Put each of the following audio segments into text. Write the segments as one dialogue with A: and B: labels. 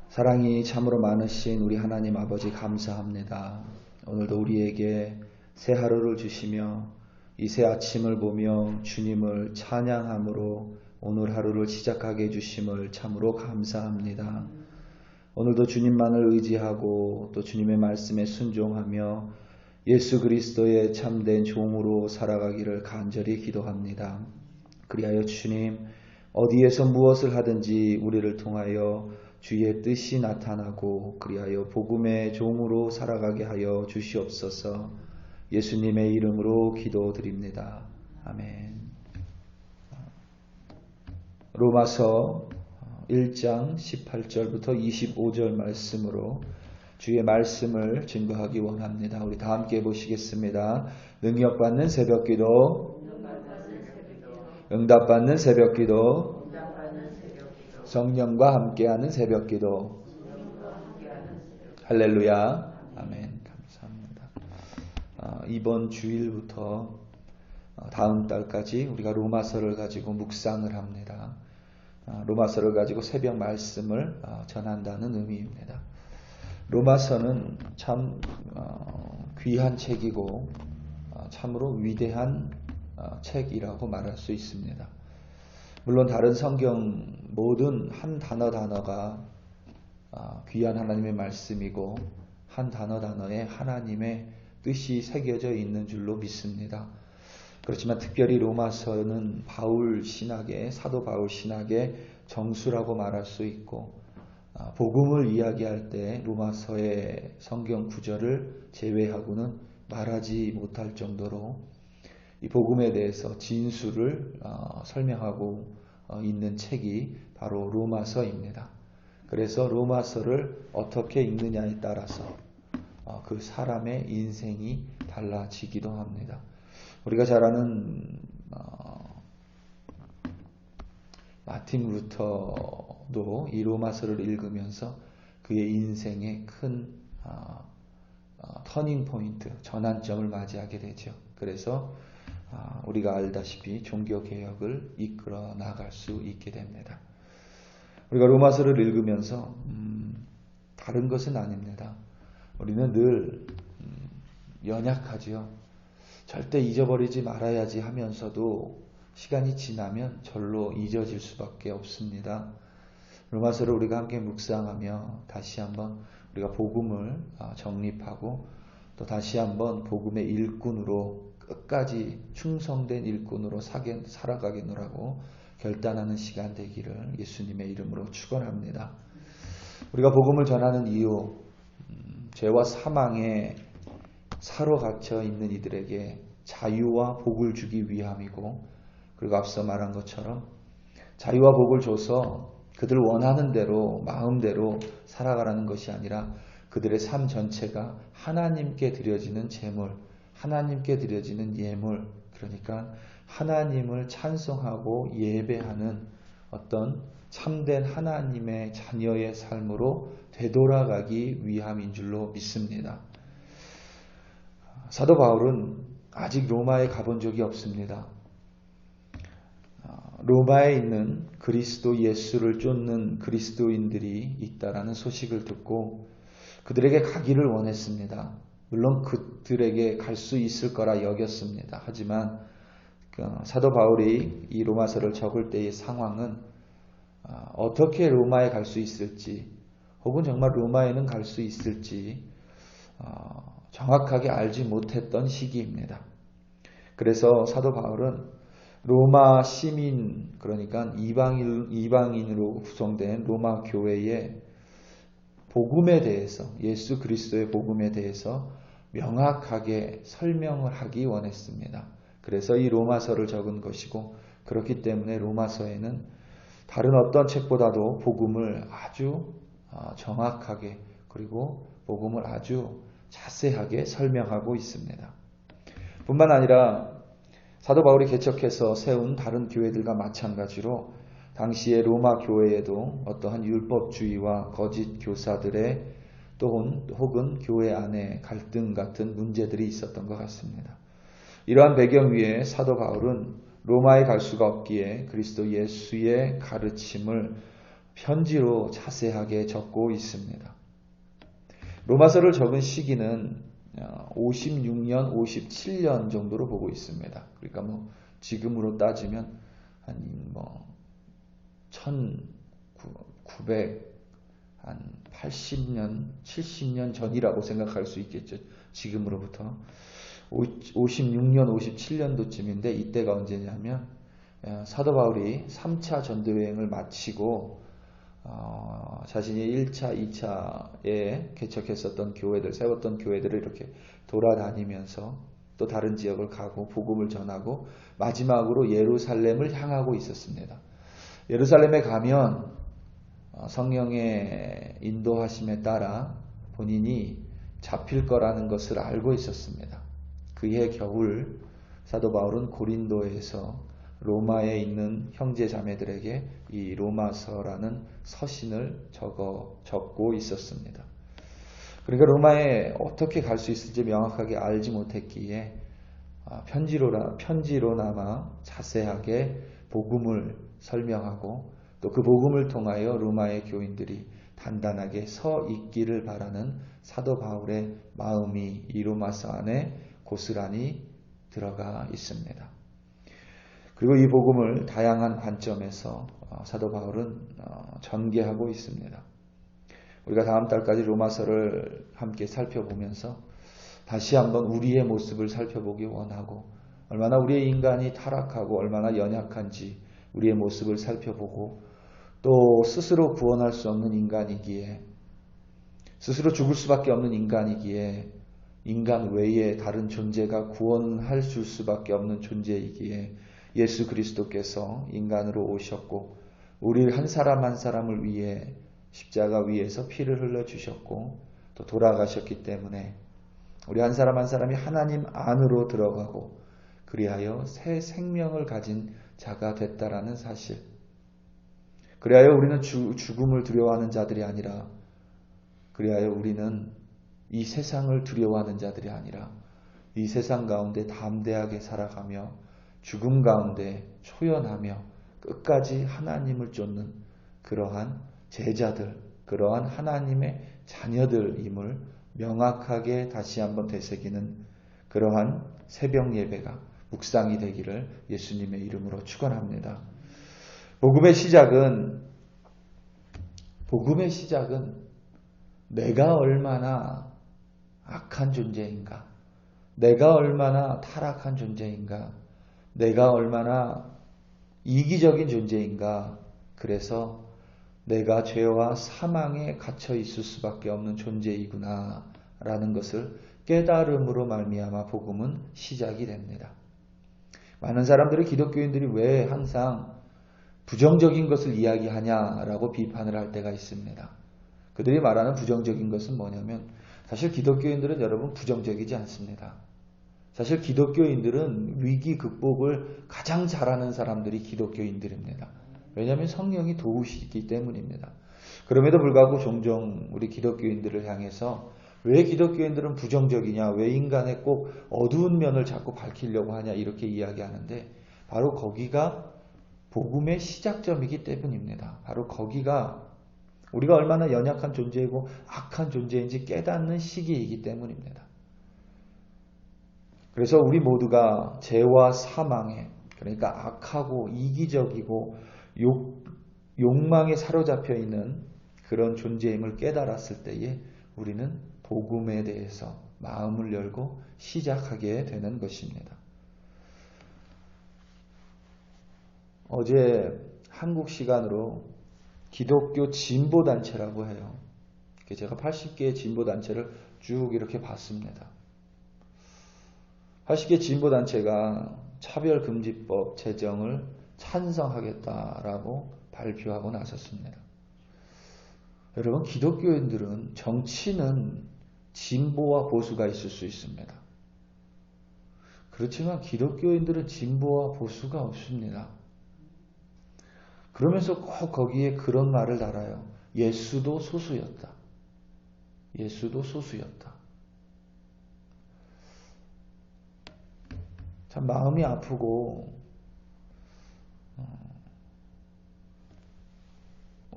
A: 사랑이 참으로 많으신 우리 하나님 아버지 감사합니다. 오늘도 우리에게 새 하루를 주시며 이 새 아침을 보며 주님을 찬양함으로 오늘 하루를 시작하게 해주심을 참으로 감사합니다. 오늘도 주님만을 의지하고 또 주님의 말씀에 순종하며 예수 그리스도의 참된 종으로 살아가기를 간절히 기도합니다. 그리하여 주님, 어디에서 무엇을 하든지 우리를 통하여 주의 뜻이 나타나고 그리하여 복음의 종으로 살아가게 하여 주시옵소서. 예수님의 이름으로 기도드립니다. 아멘. 로마서 1장 18절부터 25절 말씀으로 주의 말씀을 증거하기 원합니다. 우리 다 함께 보시겠습니다. 능력받는 새벽기도, 응답받는 새벽기도, 성령과 함께하는 새벽기도. 할렐루야. 아멘. 감사합니다. 이번 주일부터 다음 달까지 우리가 로마서를 가지고 묵상을 합니다. 로마서를 가지고 새벽 말씀을 전한다는 의미입니다. 로마서는 참 귀한 책이고 참으로 위대한 책이라고 말할 수 있습니다. 물론 다른 성경 모든 한 단어가 귀한 하나님의 말씀이고 한 단어에 하나님의 뜻이 새겨져 있는 줄로 믿습니다. 그렇지만 특별히 로마서는 바울 신학의, 사도 바울 신학의 정수라고 말할 수 있고 복음을 이야기할 때 로마서의 성경 구절을 제외하고는 말하지 못할 정도로 이 복음에 대해서 진수를 설명하고 있는 책이 바로 로마서입니다. 그래서 로마서를 어떻게 읽느냐에 따라서 그 사람의 인생이 달라지기도 합니다. 우리가 잘 아는 마틴 루터도 이 로마서를 읽으면서 그의 인생의 큰 터닝 포인트, 전환점을 맞이하게 되죠. 그래서 우리가 알다시피 종교개혁을 이끌어 나갈 수 있게 됩니다. 우리가 로마서를 읽으면서 다른 것은 아닙니다. 우리는 늘 연약하지요. 절대 잊어버리지 말아야지 하면서도 시간이 지나면 절로 잊어질 수밖에 없습니다. 로마서를 우리가 함께 묵상하며 다시 한번 우리가 복음을 정립하고 또 다시 한번 복음의 일꾼으로 끝까지 충성된 일꾼으로 살아가겠노라고 결단하는 시간 되기를 예수님의 이름으로 축원합니다. 우리가 복음을 전하는 이유, 죄와 사망에 사로 갇혀 있는 이들에게 자유와 복을 주기 위함이고, 그리고 앞서 말한 것처럼 자유와 복을 줘서 그들 원하는 대로 마음대로 살아가라는 것이 아니라 그들의 삶 전체가 하나님께 드려지는 제물, 하나님께 드려지는 예물, 그러니까 하나님을 찬송하고 예배하는 어떤 참된 하나님의 자녀의 삶으로 되돌아가기 위함인 줄로 믿습니다. 사도 바울은 아직 로마에 가본 적이 없습니다. 로마에 있는 그리스도 예수를 쫓는 그리스도인들이 있다라는 소식을 듣고 그들에게 가기를 원했습니다. 물론 그들에게 갈 수 있을 거라 여겼습니다. 하지만 사도 바울이 이 로마서를 적을 때의 상황은 어떻게 로마에 갈 수 있을지 혹은 정말 로마에는 갈 수 있을지 정확하게 알지 못했던 시기입니다. 그래서 사도 바울은 로마 시민, 그러니까 이방인으로 구성된 로마 교회의 복음에 대해서, 예수 그리스도의 복음에 대해서 명확하게 설명을 하기 원했습니다. 그래서 이 로마서를 적은 것이고, 그렇기 때문에 로마서에는 다른 어떤 책보다도 복음을 아주 정확하게, 그리고 복음을 아주 자세하게 설명하고 있습니다. 뿐만 아니라 사도 바울이 개척해서 세운 다른 교회들과 마찬가지로 당시의 로마 교회에도 어떠한 율법주의와 거짓 교사들의 혹은 교회 안에 갈등 같은 문제들이 있었던 것 같습니다. 이러한 배경 위에 사도 바울은 로마에 갈 수가 없기에 그리스도 예수의 가르침을 편지로 자세하게 적고 있습니다. 로마서를 적은 시기는 56년, 57년 정도로 보고 있습니다. 그러니까 뭐 지금으로 따지면 한 뭐 1980년, 70년 전이라고 생각할 수 있겠죠. 지금으로부터 56년, 57년도쯤인데 이때가 언제냐면 사도 바울이 3차 전도 여행을 마치고 자신이 1차, 2차에 개척했었던 교회들, 세웠던 교회들을 이렇게 돌아다니면서 또 다른 지역을 가고 복음을 전하고 마지막으로 예루살렘을 향하고 있었습니다. 예루살렘에 가면 성령의 인도하심에 따라 본인이 잡힐 거라는 것을 알고 있었습니다. 그해 겨울 사도 바울은 고린도에서 로마에 있는 형제 자매들에게 이 로마서라는 서신을 적고 있었습니다. 그러니까 로마에 어떻게 갈 수 있을지 명확하게 알지 못했기에 편지로나마 자세하게 복음을 설명하고 또 그 복음을 통하여 로마의 교인들이 단단하게 서 있기를 바라는 사도 바울의 마음이 이 로마서 안에 고스란히 들어가 있습니다. 그리고 이 복음을 다양한 관점에서 사도 바울은 전개하고 있습니다. 우리가 다음 달까지 로마서를 함께 살펴보면서 다시 한번 우리의 모습을 살펴보기 원하고 얼마나 우리의 인간이 타락하고 얼마나 연약한지 우리의 모습을 살펴보고 또 스스로 구원할 수 없는 인간이기에 스스로 죽을 수밖에 없는 인간이기에 인간 외에 다른 존재가 구원할 수밖에 없는 존재이기에 예수 그리스도께서 인간으로 오셨고 우리 한 사람 한 사람을 위해 십자가 위에서 피를 흘려주셨고 또 돌아가셨기 때문에 우리 한 사람 한 사람이 하나님 안으로 들어가고 그리하여 새 생명을 가진 자가 됐다라는 사실. 그리하여 우리는 죽음을 두려워하는 자들이 아니라 그리하여 우리는 이 세상을 두려워하는 자들이 아니라 이 세상 가운데 담대하게 살아가며 죽음 가운데 초연하며 끝까지 하나님을 쫓는 그러한 제자들, 그러한 하나님의 자녀들임을 명확하게 다시 한번 되새기는 그러한 새벽 예배가 묵상이 되기를 예수님의 이름으로 축원합니다. 복음의 시작은 내가 얼마나 악한 존재인가, 내가 얼마나 타락한 존재인가, 내가 얼마나 이기적인 존재인가, 그래서 내가 죄와 사망에 갇혀 있을 수밖에 없는 존재이구나 라는 것을 깨달음으로 말미암아 복음은 시작이 됩니다. 많은 사람들이 기독교인들이 왜 항상 부정적인 것을 이야기하냐라고 비판을 할 때가 있습니다. 그들이 말하는 부정적인 것은 뭐냐면 사실 기독교인들은 여러분 부정적이지 않습니다. 사실 기독교인들은 위기 극복을 가장 잘하는 사람들이 기독교인들입니다. 왜냐하면 성령이 도우시기 때문입니다. 그럼에도 불구하고 종종 우리 기독교인들을 향해서 왜 기독교인들은 부정적이냐, 왜 인간의 꼭 어두운 면을 자꾸 밝히려고 하냐 이렇게 이야기하는데 바로 거기가 복음의 시작점이기 때문입니다. 바로 거기가 우리가 얼마나 연약한 존재이고 악한 존재인지 깨닫는 시기이기 때문입니다. 그래서 우리 모두가 죄와 사망에, 그러니까 악하고 이기적이고 욕망에 사로잡혀 있는 그런 존재임을 깨달았을 때에 우리는 복음에 대해서 마음을 열고 시작하게 되는 것입니다. 어제 한국 시간으로 기독교 진보단체라고 해요. 제가 80개의 진보단체를 쭉 이렇게 봤습니다. 80개 진보단체가 차별금지법 제정을 찬성하겠다라고 발표하고 나섰습니다. 여러분, 기독교인들은 정치는 진보와 보수가 있을 수 있습니다. 그렇지만 기독교인들은 진보와 보수가 없습니다. 그러면서 꼭 거기에 그런 말을 달아요. 예수도 소수였다. 예수도 소수였다. 참 마음이 아프고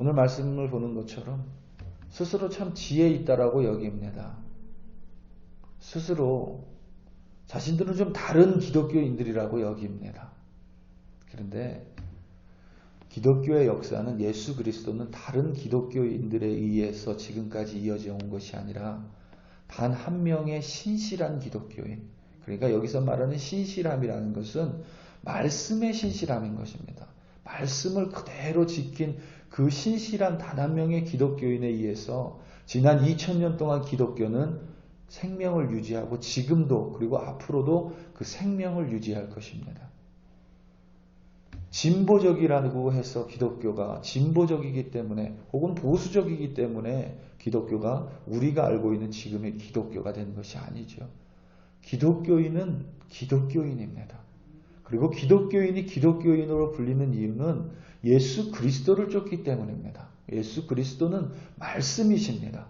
A: 오늘 말씀을 보는 것처럼 스스로 참 지혜 있다라고 여깁니다. 스스로 자신들은 좀 다른 기독교인들이라고 여깁니다. 그런데 기독교의 역사는 예수 그리스도는 다른 기독교인들에 의해서 지금까지 이어져 온 것이 아니라 단 한 명의 신실한 기독교인, 그러니까 여기서 말하는 신실함이라는 것은 말씀의 신실함인 것입니다. 말씀을 그대로 지킨 그 신실한 단 한 명의 기독교인에 의해서 지난 2000년 동안 기독교는 생명을 유지하고 지금도 그리고 앞으로도 그 생명을 유지할 것입니다. 진보적이라고 해서 기독교가 진보적이기 때문에 혹은 보수적이기 때문에 기독교가 우리가 알고 있는 지금의 기독교가 된 것이 아니죠. 기독교인은 기독교인입니다. 그리고 기독교인이 기독교인으로 불리는 이유는 예수 그리스도를 쫓기 때문입니다. 예수 그리스도는 말씀이십니다.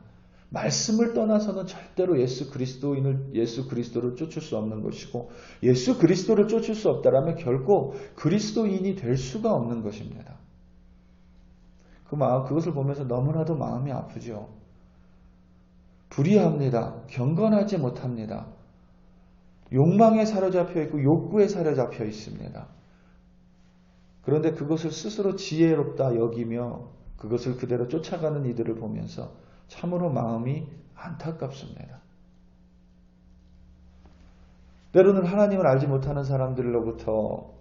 A: 말씀을 떠나서는 절대로 예수 그리스도를 쫓을 수 없는 것이고, 예수 그리스도를 쫓을 수 없다라면 결코 그리스도인이 될 수가 없는 것입니다. 그것을 보면서 너무나도 마음이 아프죠. 불의합니다. 경건하지 못합니다. 욕망에 사로잡혀 있고 욕구에 사로잡혀 있습니다. 그런데 그것을 스스로 지혜롭다 여기며 그것을 그대로 쫓아가는 이들을 보면서 참으로 마음이 안타깝습니다. 때로는 하나님을 알지 못하는 사람들로부터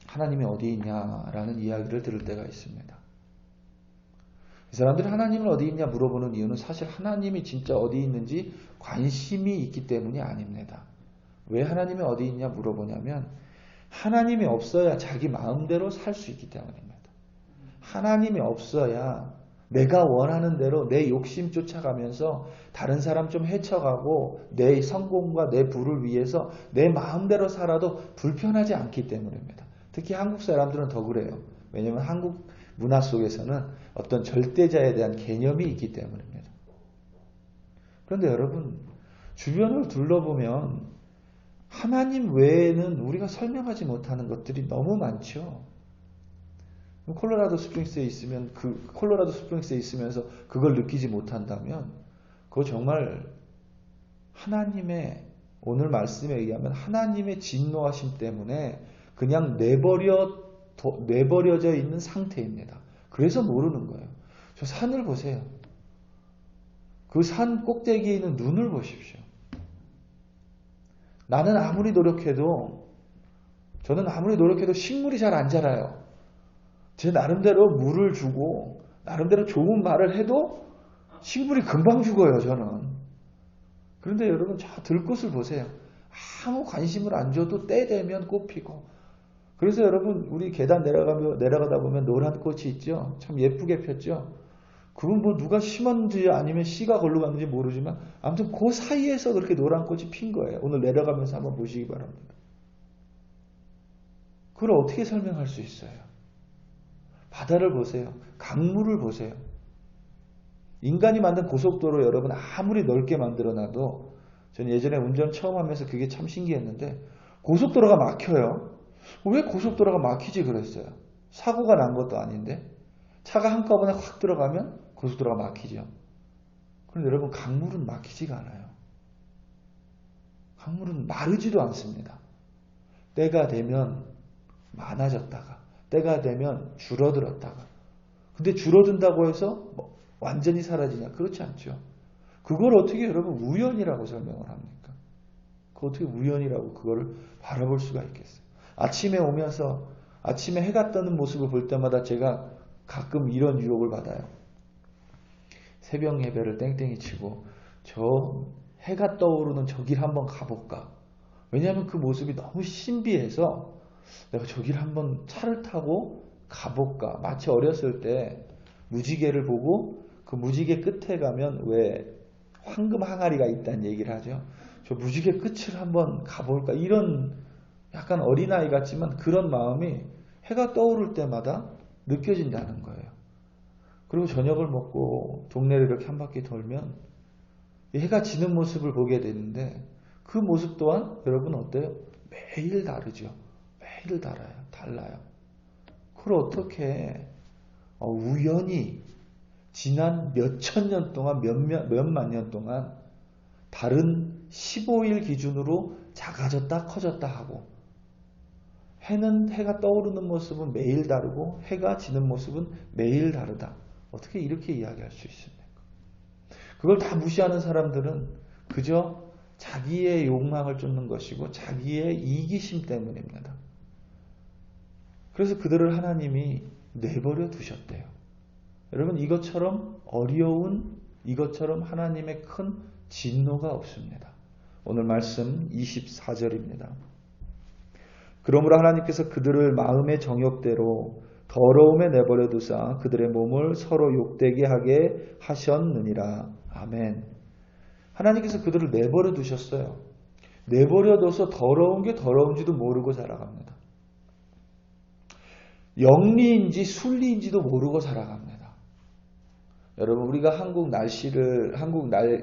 A: 하나님이 어디 있냐라는 이야기를 들을 때가 있습니다. 이 사람들이 하나님을 어디 있냐 물어보는 이유는 사실 하나님이 진짜 어디 있는지 관심이 있기 때문이 아닙니다. 왜 하나님이 어디 있냐 물어보냐면 하나님이 없어야 자기 마음대로 살 수 있기 때문입니다. 하나님이 없어야 내가 원하는 대로 내 욕심 쫓아가면서 다른 사람 좀 헤쳐가고 내 성공과 내 부를 위해서 내 마음대로 살아도 불편하지 않기 때문입니다. 특히 한국 사람들은 더 그래요. 왜냐하면 한국 문화 속에서는 어떤 절대자에 대한 개념이 있기 때문입니다. 그런데 여러분, 주변을 둘러보면 하나님 외에는 우리가 설명하지 못하는 것들이 너무 많죠. 콜로라도 스프링스에 있으면서 그걸 느끼지 못한다면 그거 정말 하나님의, 오늘 말씀에 의하면 하나님의 진노하심 때문에 그냥 내버려져 있는 상태입니다. 그래서 모르는 거예요. 저 산을 보세요. 그 산 꼭대기에 있는 눈을 보십시오. 저는 아무리 노력해도 식물이 잘 안 자라요. 제 나름대로 물을 주고 나름대로 좋은 말을 해도 식물이 금방 죽어요, 저는. 그런데 여러분, 저 들꽃을 보세요. 아무 관심을 안 줘도 때 되면 꽃 피고. 그래서 여러분, 우리 계단 내려가다 보면 노란 꽃이 있죠? 참 예쁘게 폈죠? 그건 뭐 누가 심었는지 아니면 씨가 걸로 갔는지 모르지만 아무튼 그 사이에서 그렇게 노란 꽃이 핀 거예요. 오늘 내려가면서 한번 보시기 바랍니다. 그걸 어떻게 설명할 수 있어요? 바다를 보세요. 강물을 보세요. 인간이 만든 고속도로 여러분 아무리 넓게 만들어놔도 저는 예전에 운전 처음 하면서 그게 참 신기했는데 고속도로가 막혀요. 왜 고속도로가 막히지 그랬어요. 사고가 난 것도 아닌데 차가 한꺼번에 확 들어가면 고속도로가 막히죠. 그런데 여러분, 강물은 막히지가 않아요. 강물은 마르지도 않습니다. 때가 되면 많아졌다가 때가 되면 줄어들었다가. 근데 줄어든다고 해서 완전히 사라지냐? 그렇지 않죠. 그걸 어떻게 여러분 우연이라고 설명을 합니까? 그걸 어떻게 우연이라고 그거를 바라볼 수가 있겠어요? 아침에 오면서 아침에 해가 뜨는 모습을 볼 때마다 제가 가끔 이런 유혹을 받아요. 새벽 예배를 땡땡이 치고 저 해가 떠오르는 저 길 한번 가볼까? 왜냐하면 그 모습이 너무 신비해서 내가 저 길 한번 차를 타고 가볼까? 마치 어렸을 때 무지개를 보고 그 무지개 끝에 가면 왜 황금 항아리가 있다는 얘기를 하죠. 저 무지개 끝을 한번 가볼까? 이런 약간 어린아이 같지만 그런 마음이 해가 떠오를 때마다 느껴진다는 거예요. 그리고 저녁을 먹고 동네를 이렇게 한 바퀴 돌면 해가 지는 모습을 보게 되는데 그 모습 또한 여러분 어때요? 매일 다르죠. 매일 달라요. 그걸 우연히 지난 몇천 년 동안 몇만 년 동안 다른 15일 기준으로 작아졌다 커졌다 하고 해가 떠오르는 모습은 매일 다르고 해가 지는 모습은 매일 다르다. 어떻게 이렇게 이야기할 수 있습니까? 그걸 다 무시하는 사람들은 그저 자기의 욕망을 쫓는 것이고 자기의 이기심 때문입니다. 그래서 그들을 하나님이 내버려 두셨대요. 여러분 이것처럼 어려운 이것처럼 하나님의 큰 진노가 없습니다. 오늘 말씀 24절입니다. 그러므로 하나님께서 그들을 마음의 정욕대로 더러움에 내버려 두사 그들의 몸을 서로 욕되게 하게 하셨느니라. 아멘. 하나님께서 그들을 내버려 두셨어요. 내버려 둬서 더러운 게 더러운지도 모르고 살아갑니다. 영리인지 순리인지도 모르고 살아갑니다. 여러분 우리가 한국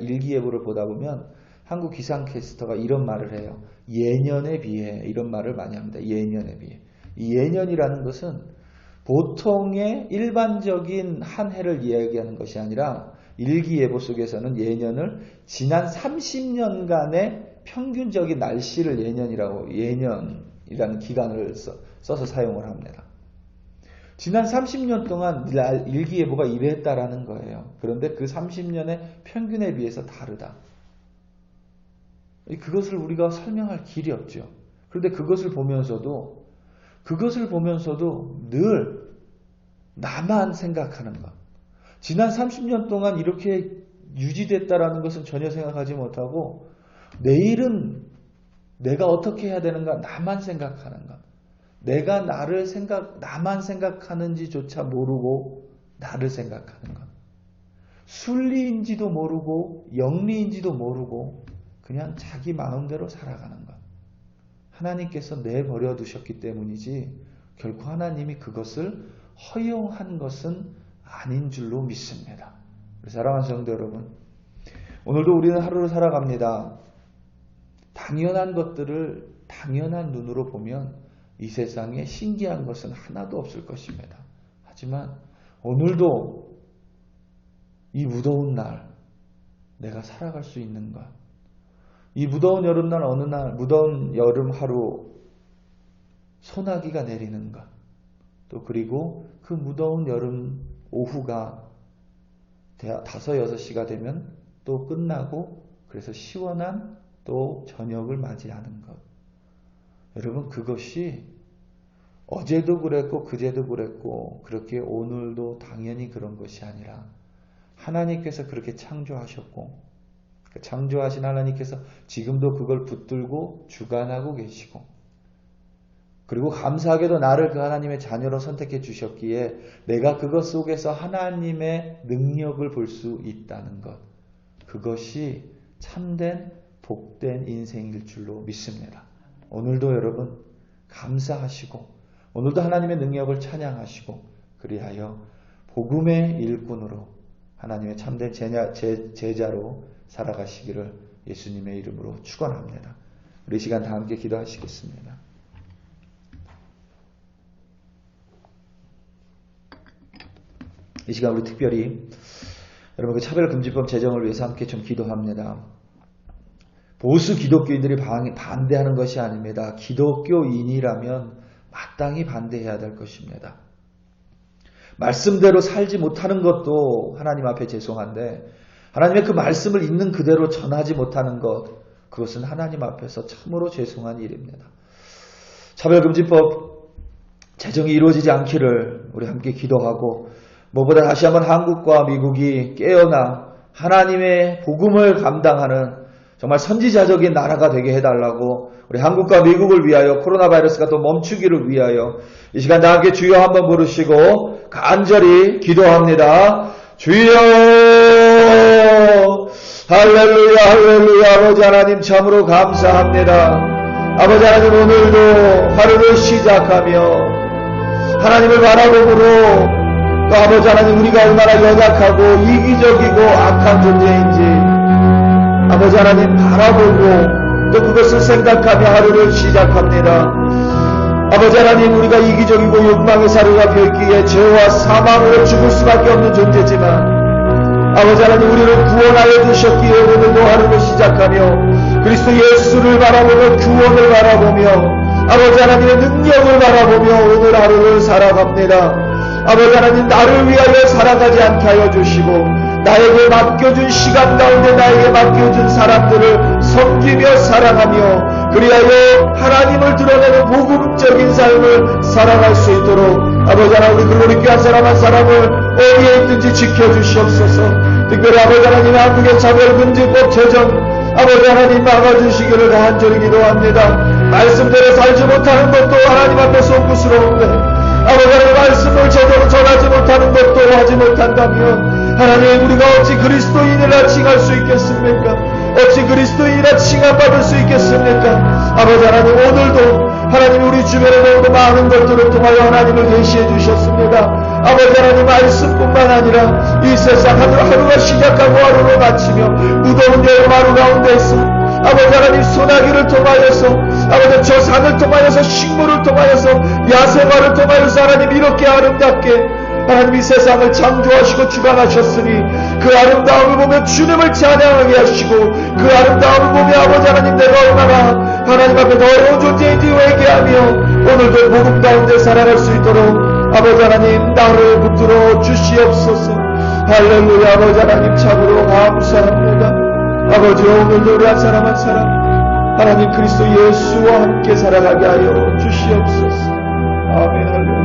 A: 일기예보를 보다 보면 한국 기상캐스터가 이런 말을 해요. 예년에 비해 이런 말을 많이 합니다. 예년에 비해. 이 예년이라는 것은 보통의 일반적인 한 해를 이야기하는 것이 아니라 일기예보 속에서는 예년을 지난 30년간의 평균적인 날씨를 예년이라는 기간을 써서 사용을 합니다. 지난 30년 동안 일기예보가 이랬다라는 거예요. 그런데 그 30년의 평균에 비해서 다르다. 그것을 우리가 설명할 길이 없죠. 그런데 그것을 보면서도 늘 나만 생각하는 것. 지난 30년 동안 이렇게 유지됐다라는 것은 전혀 생각하지 못하고 내일은 내가 어떻게 해야 되는가 나만 생각하는 것. 내가 나만 생각하는지조차 모르고 나를 생각하는 것. 순리인지도 모르고 영리인지도 모르고 그냥 자기 마음대로 살아가는 것. 하나님께서 내버려 두셨기 때문이지 결코 하나님이 그것을 허용한 것은 아닌 줄로 믿습니다. 사랑하는 성도 여러분, 오늘도 우리는 하루를 살아갑니다. 당연한 것들을 당연한 눈으로 보면 이 세상에 신기한 것은 하나도 없을 것입니다. 하지만 오늘도 이 무더운 날 내가 살아갈 수 있는 것, 이 무더운 여름날 어느 날 무더운 여름 하루 소나기가 내리는 것, 또 그리고 그 무더운 여름 오후가 5, 6시가 되면 또 끝나고 그래서 시원한 또 저녁을 맞이하는 것. 여러분 그것이 어제도 그랬고 그제도 그랬고 그렇게 오늘도 당연히 그런 것이 아니라 하나님께서 그렇게 창조하셨고 창조하신 하나님께서 지금도 그걸 붙들고 주관하고 계시고 그리고 감사하게도 나를 그 하나님의 자녀로 선택해 주셨기에 내가 그것 속에서 하나님의 능력을 볼 수 있다는 것. 그것이 참된 복된 인생일 줄로 믿습니다. 오늘도 여러분 감사하시고 오늘도 하나님의 능력을 찬양하시고 그리하여 복음의 일꾼으로 하나님의 참된 제자로 살아가시기를 예수님의 이름으로 축원합니다. 우리 시간 다 함께 기도하시겠습니다. 이 시간 우리 특별히 여러분 그 차별금지법 제정을 위해서 함께 좀 기도합니다. 보수 기독교인들이 반대하는 것이 아닙니다. 기독교인이라면 마땅히 반대해야 될 것입니다. 말씀대로 살지 못하는 것도 하나님 앞에 죄송한데 하나님의 그 말씀을 있는 그대로 전하지 못하는 것, 그것은 하나님 앞에서 참으로 죄송한 일입니다. 차별금지법 제정이 이루어지지 않기를 우리 함께 기도하고 무엇보다 다시 한번 한국과 미국이 깨어나 하나님의 복음을 감당하는 정말 선지자적인 나라가 되게 해달라고 우리 한국과 미국을 위하여 코로나 바이러스가 또 멈추기를 위하여 이 시간 다 함께 주여 한번 부르시고 간절히 기도합니다. 주여 할렐루야 할렐루야. 아버지 하나님 참으로 감사합니다. 아버지 하나님 오늘도 하루를 시작하며 하나님을 바라보므로 또 아버지 하나님 우리가 얼마나 연약하고 이기적이고 악한 존재인지 아버지 하나님 바라보고 또 그것을 생각하며 하루를 시작합니다. 아버지 하나님, 우리가 이기적이고 욕망의 사료가 되었기에 죄와 사망으로 죽을 수밖에 없는 존재지만 아버지 하나님, 우리를 구원하여 주셨기에 오늘도 하루를 시작하며 그리스도 예수를 바라보며 구원을 바라보며 아버지 하나님의 능력을 바라보며 오늘 하루를 살아갑니다. 아버지 하나님, 나를 위하여 살아가지 않게 하여 주시고 나에게 맡겨준 시간 가운데 나에게 맡겨준 사람들을 섬기며 사랑하며 그리하여 하나님을 드러내는 복음적인 삶을 살아갈 수 있도록 아버지 하나님, 우리 글로리 한 사람 한 사람을 어디에 있든지 지켜주시옵소서. 특별히 아버지 하나님, 한국의 차별금지법 제정 아버지 하나님 막아주시기를 간절히 기도합니다. 말씀대로 살지 못하는 것도 하나님 앞에 송구스러운데 아버지 하나님, 말씀을 제대로 전하지 못하는 것도 하지 못한다면 하나님, 우리가 어찌 그리스도인이라 칭할 수 있겠습니까? 어찌 그리스도인이라 칭함받을 수 있겠습니까? 아버지 하나님, 오늘도 하나님 우리 주변에 모두 많은 것들을 통하여 하나님을 계시해 주셨습니다. 아버지 하나님, 말씀뿐만 아니라 이 세상 하루가 시작하고 하루를 마치며 무더운 여름 하루 가운데 있어 아버지 하나님, 소나기를 통하여서 아버지 저 산을 통하여서 식물을 통하여서 야생화를 통하여서 하나님 이렇게 아름답게 하나님 이 세상을 창조하시고 주관하셨으니 그 아름다움을 보며 주님을 찬양하게 하시고 그 아름다움을 보며 아버지 하나님, 내가 얼마나 하나님 앞에 더 어려운 존재인지 회개하며 오늘도 복음 가운데 살아갈 수 있도록 아버지 하나님, 나를 붙들어 주시옵소서. 할렐루야. 아버지 하나님, 참으로 감사합니다. 아버지, 오늘도 우리 한 사람 한 사람 하나님 그리스도 예수와 함께 살아가게 하여 주시옵소서. 아멘. 할렐루야.